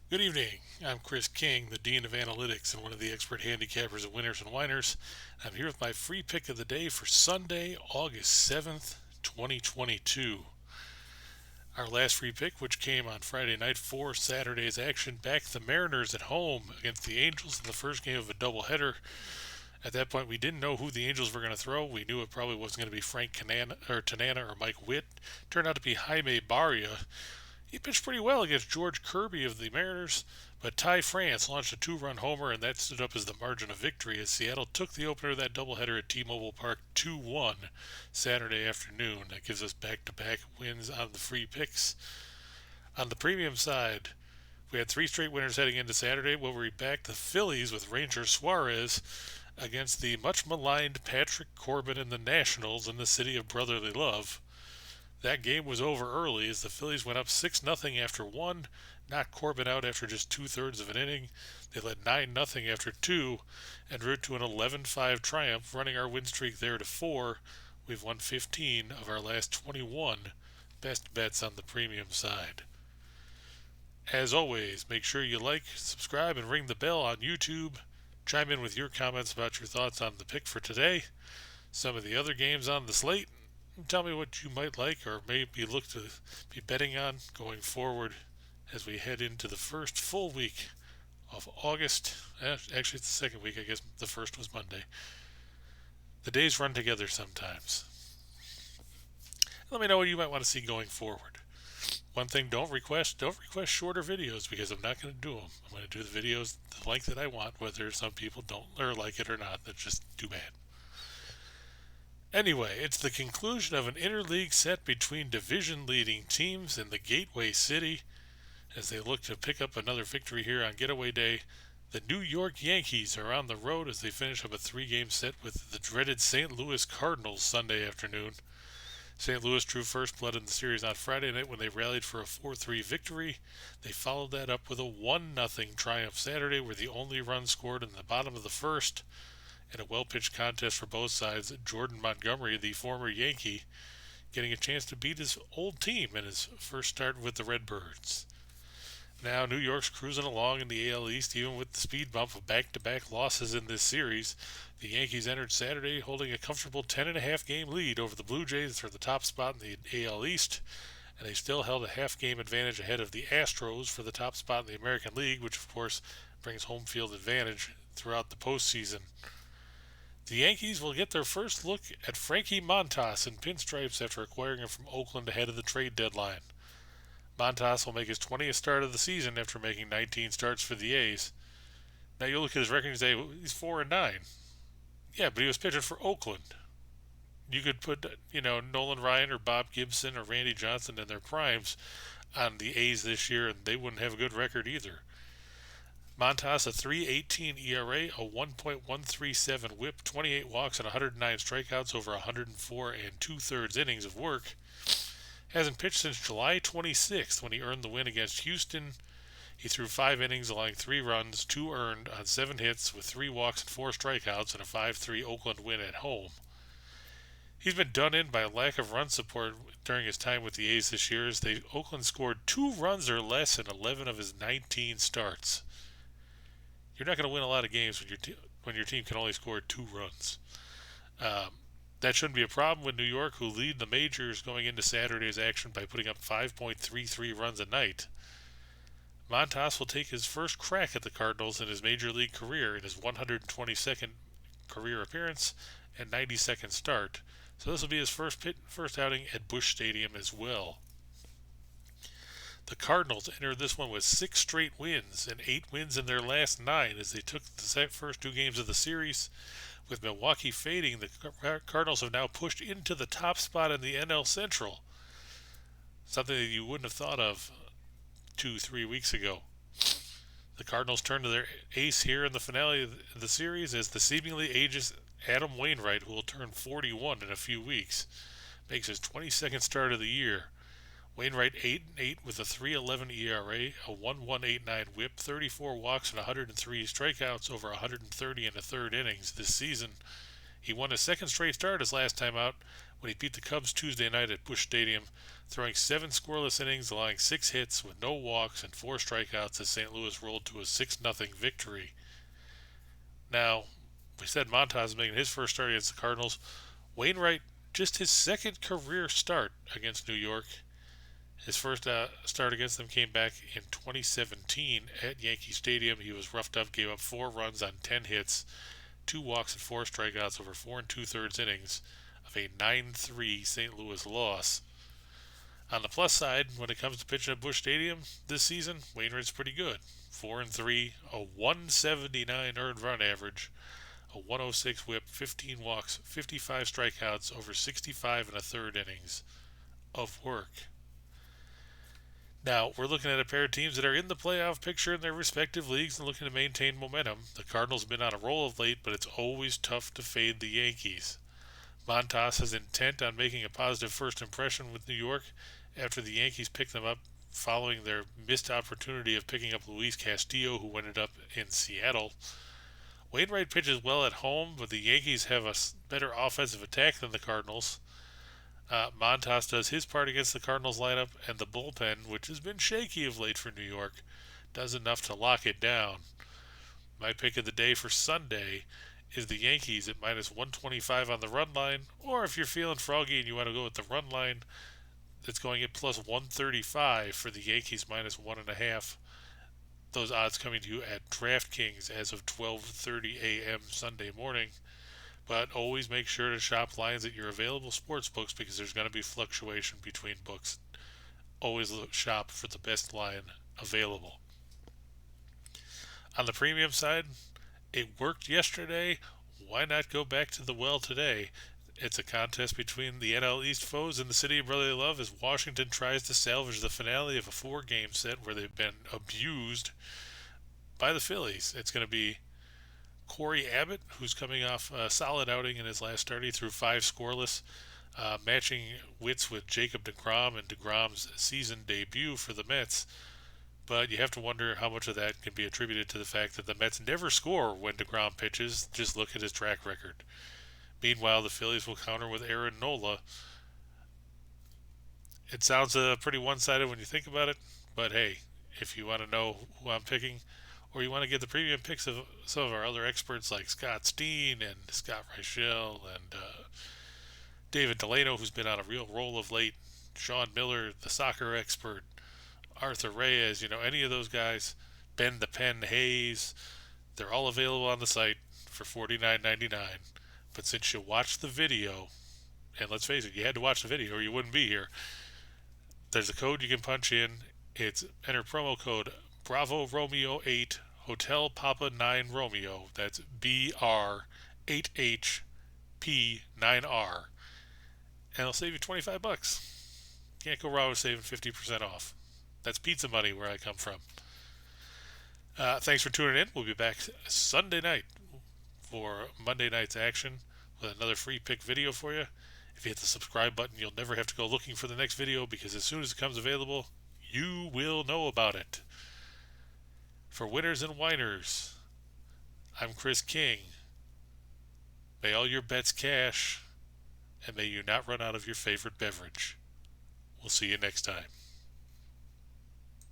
Good evening. I'm Chris King, the Dean of Analytics and one of the expert handicappers at Winners and Whiners. I'm here with my free pick of the day for Sunday, August 7th, 2022. Our last free pick, which came on Friday night for Saturday's action, backed the Mariners at home against the Angels in the first game of a doubleheader. At that point, we didn't know who the Angels were going to throw. We knew it probably wasn't going to be Frank Tanana or Mike Witt. Turned out to be Jaime Barria. He pitched pretty well against George Kirby of the Mariners, but Ty France launched a two-run homer, and that stood up as the margin of victory as Seattle took the opener of that doubleheader at T-Mobile Park 2-1 Saturday afternoon. That gives us back-to-back wins on the free picks. On the premium side, we had three straight winners heading into Saturday, where we backed the Phillies with Ranger Suarez against the much-maligned Patrick Corbin and the Nationals in the city of brotherly love. That game was over early as the Phillies went up 6-0 after one, knocked Corbin out after just two-thirds of an inning. They led 9-0 after two, en route to an 11-5 triumph, running our win streak there to 4. We've won 15 of our last 21 best bets on the premium side. As always, make sure you like, subscribe, and ring the bell on YouTube. Chime in with your comments about your thoughts on the pick for today, some of the other games on the slate. Tell me what you might like or maybe look to be betting on going forward as we head into the first full week of August. Actually, it's the second week. I guess the first was Monday. The days run together sometimes. Let me know what you might want to see going forward. One thing, don't request shorter videos because I'm not going to do them. I'm going to do the videos the length that I want, whether some people don't or like it or not. That's just too bad. Anyway, it's the conclusion of an interleague set between division-leading teams in the Gateway City as they look to pick up another victory here on Getaway Day. The New York Yankees are on the road as they finish up a three-game set with the dreaded St. Louis Cardinals Sunday afternoon. St. Louis drew first blood in the series on Friday night when they rallied for a 4-3 victory. They followed that up with a 1-0 triumph Saturday, where the only run scored in the bottom of the first. In a well-pitched contest for both sides, Jordan Montgomery, the former Yankee, getting a chance to beat his old team in his first start with the Redbirds. Now New York's cruising along in the AL East, even with the speed bump of back-to-back losses in this series. The Yankees entered Saturday holding a comfortable 10.5 game lead over the Blue Jays for the top spot in the AL East, and they still held a half-game advantage ahead of the Astros for the top spot in the American League, which of course brings home field advantage throughout the postseason. The Yankees will get their first look at Frankie Montas in pinstripes after acquiring him from Oakland ahead of the trade deadline. Montas will make his 20th start of the season after making 19 starts for the A's. Now you look at his record and say, he's 4-9. Yeah, but he was pitching for Oakland. You could put, Nolan Ryan or Bob Gibson or Randy Johnson in their primes on the A's this year, and they wouldn't have a good record either. Montas, a 3.18 ERA, a 1.137 whip, 28 walks, and 109 strikeouts over 104 and two-thirds innings of work. Hasn't pitched since July 26th when he earned the win against Houston. He threw 5 innings, allowing 3 runs, 2 earned on 7 hits with 3 walks and 4 strikeouts in a 5-3 Oakland win at home. He's been done in by a lack of run support during his time with the A's this year as Oakland scored 2 runs or less in 11 of his 19 starts. You're not going to win a lot of games when your team can only score 2 runs. That shouldn't be a problem with New York, who lead the majors going into Saturday's action by putting up 5.33 runs a night. Montas will take his first crack at the Cardinals in his major league career in his 122nd career appearance and 92nd start, so this will be his first outing at Busch Stadium as well. The Cardinals entered this one with 6 straight wins and 8 wins in their last 9 as they took the first 2 games of the series. With Milwaukee fading, the Cardinals have now pushed into the top spot in the NL Central, something that you wouldn't have thought of 2-3 weeks ago. The Cardinals turn to their ace here in the finale of the series as the seemingly ageless Adam Wainwright, who will turn 41 in a few weeks, makes his 22nd start of the year. Wainwright 8-8 with a 3.11 ERA, a 1.189 whip, 34 walks and 103 strikeouts over 130 and a third innings this season. He won his second straight start his last time out when he beat the Cubs Tuesday night at Busch Stadium, throwing 7 scoreless innings, allowing 6 hits with no walks and 4 strikeouts as St. Louis rolled to a 6-0 victory. Now, we said Montas is making his first start against the Cardinals. Wainwright, just his second career start against New York. His first start against them came back in 2017 at Yankee Stadium. He was roughed up, gave up 4 runs on 10 hits, 2 walks and 4 strikeouts over 4 2/3 innings of a 9-3 St. Louis loss. On the plus side, when it comes to pitching at Busch Stadium this season, Wainwright's pretty good. 4-3, a 179 earned run average, a 106 whip, 15 walks, 55 strikeouts over 65 1/3 innings of work. Now, we're looking at a pair of teams that are in the playoff picture in their respective leagues and looking to maintain momentum. The Cardinals have been on a roll of late, but it's always tough to fade the Yankees. Montas is intent on making a positive first impression with New York after the Yankees picked them up following their missed opportunity of picking up Luis Castillo, who ended up in Seattle. Wainwright pitches well at home, but the Yankees have a better offensive attack than the Cardinals. Montas does his part against the Cardinals lineup, and the bullpen, which has been shaky of late for New York, does enough to lock it down. My pick of the day for Sunday is the Yankees at minus 125 on the run line, or if you're feeling froggy and you want to go with the run line, it's going at plus 135 for the Yankees minus 1.5. Those odds coming to you at DraftKings as of 12:30 a.m. Sunday morning. But always make sure to shop lines at your available sports books because there's going to be fluctuation between books. Always shop for the best line available. On the premium side, it worked yesterday. Why not go back to the well today? It's a contest between the NL East foes and the city of brotherly love as Washington tries to salvage the finale of a 4-game set where they've been abused by the Phillies. It's going to be Corey Abbott, who's coming off a solid outing in his last start. He threw 5 scoreless, matching wits with Jacob deGrom and deGrom's season debut for the Mets. But you have to wonder how much of that can be attributed to the fact that the Mets never score when deGrom pitches. Just look at his track record. Meanwhile, the Phillies will counter with Aaron Nola. It sounds pretty one-sided when you think about it, but hey, if you want to know who I'm picking, or you want to get the premium picks of some of our other experts like Scott Steen and Scott Reichel and David Delano, who's been on a real roll of late, Sean Miller, the soccer expert, Arthur Reyes, any of those guys, Ben the Pen Hayes, they're all available on the site for $49.99. But since you watched the video, and let's face it, you had to watch the video or you wouldn't be here, there's a code you can punch in. It's enter promo code Bravo Romeo 8 Hotel Papa 9 Romeo. That's BR8HP9R. And it'll save you $25. Can't go wrong with saving 50% off. That's pizza money where I come from. Thanks for tuning in. We'll be back Sunday night for Monday night's action with another free pick video for you. If you hit the subscribe button, you'll never have to go looking for the next video because as soon as it comes available, you will know about it. For Winners and Whiners, I'm Chris King. May all your bets cash, and may you not run out of your favorite beverage. We'll see you next time.